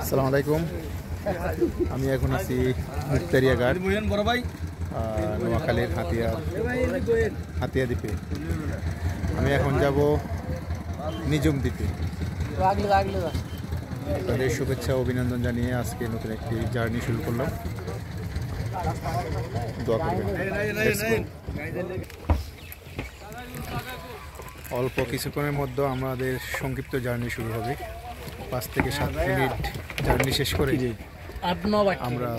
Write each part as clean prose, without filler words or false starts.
আসসালামু আলাইকুম। আমি এখন আছি মুক্তারিয়া ঘাট, নোয়াখালীর হাতিয়া দ্বীপে। আমি এখন যাব নিজুম দ্বীপে। তাদের শুভেচ্ছা অভিনন্দন জানিয়ে আজকে নতুন একটি জার্নি শুরু করলাম। দোয়া করবেন। অল্প কিছুক্ষণের মধ্যে আমাদের সংক্ষিপ্ত জার্নি শুরু হবে। 5 থেকে 7 মিনিট জার্নি শেষ করে আমরা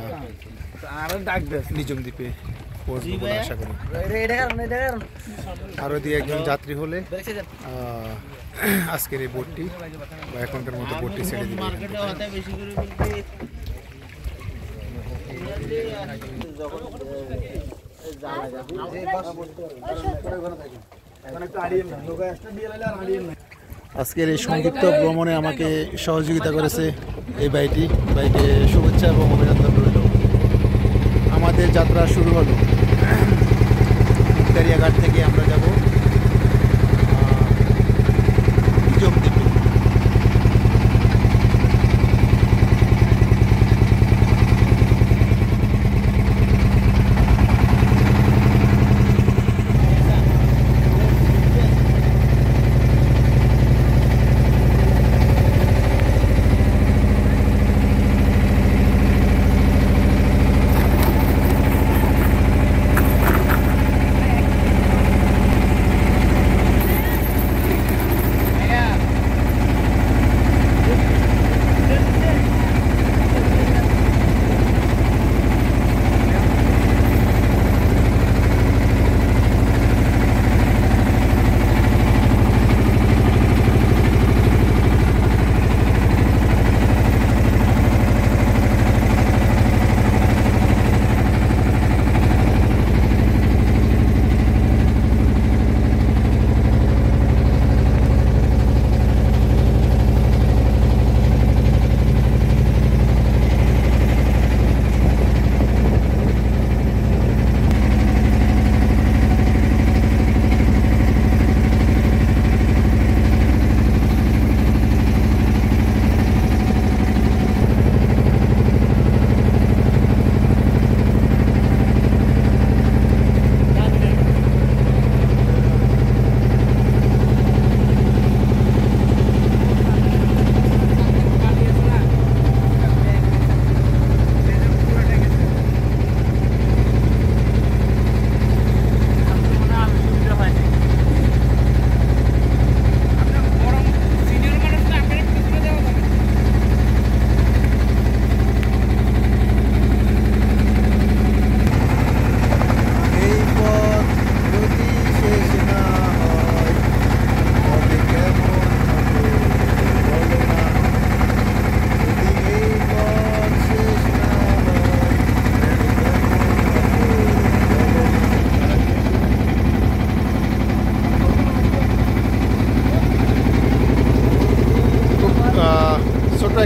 নিজুম দ্বীপে পৌঁছব বলে আশা করি। আরও দিয়ে একজন যাত্রী হলে আজকের এই বোটটি বা এখনকার মতো বোটটি ছেড়ে দিবে। আজকের এই সংক্ষিপ্ত ভ্রমণে আমাকে সহযোগিতা করেছে এই বাইকে শুভেচ্ছা এবং অভিনন্দন রইল। আমাদের যাত্রা শুরু হলো। মুক্তারিয়াঘাট থেকে আমরা যাব নিজুম দ্বীপে।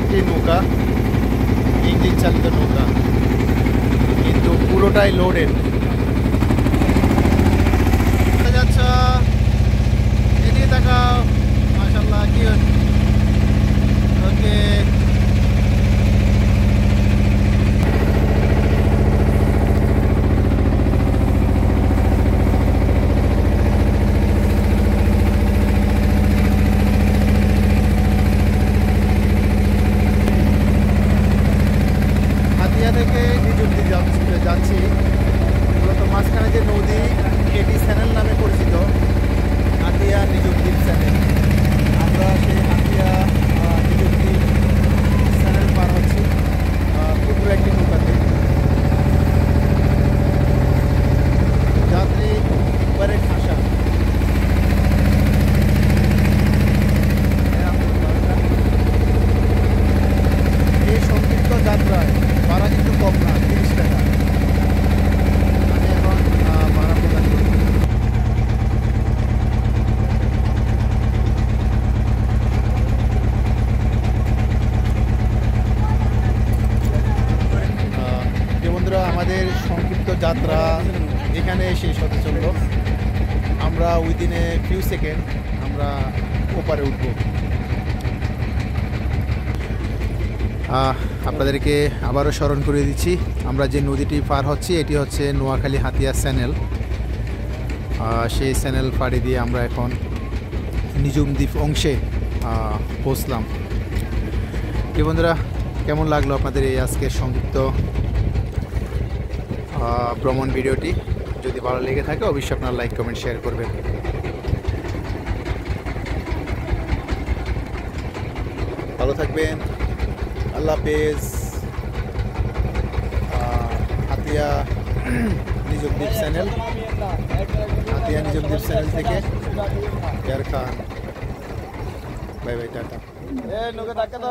একটি নৌকা, ইঞ্জিন চালিত নৌকা, কিন্তু পুরোটাই লোডেড। যাচ্ছা এদিকে তাকাও, মাশাআল্লাহ কি ওকে। থেকে নিজুম দ্বীপে যাচ্ছি। এখানে শেষ হতে চললো। আমরা উইদিনে ফিউ সেকেন্ড আমরা ওপারে উঠবো। আপনাদেরকে আবারও স্মরণ করে দিচ্ছি, আমরা যে নদীটি পার হচ্ছি এটি হচ্ছে নোয়াখালী হাতিয়া চ্যানেল। সেই চ্যানেল পাড়ি দিয়ে আমরা এখন নিজুম দ্বীপ অংশে পৌঁছলাম। কি বন্ধুরা, কেমন লাগলো আপনাদের এই আজকের সংক্ষিপ্ত ভ্রমণ ভিডিওটি? যদি ভালো লেগে থাকে অবশ্যই আপনারা লাইক কমেন্ট শেয়ার করবেন। ভালো থাকবেন, আল্লাহ হাফেজ। হাতিয়া নিজুম দ্বীপ চ্যানেল, হাতিয়া নিজুম দ্বীপ চ্যানেল থেকে ইয়ার খান, বাই বাই, টাটা।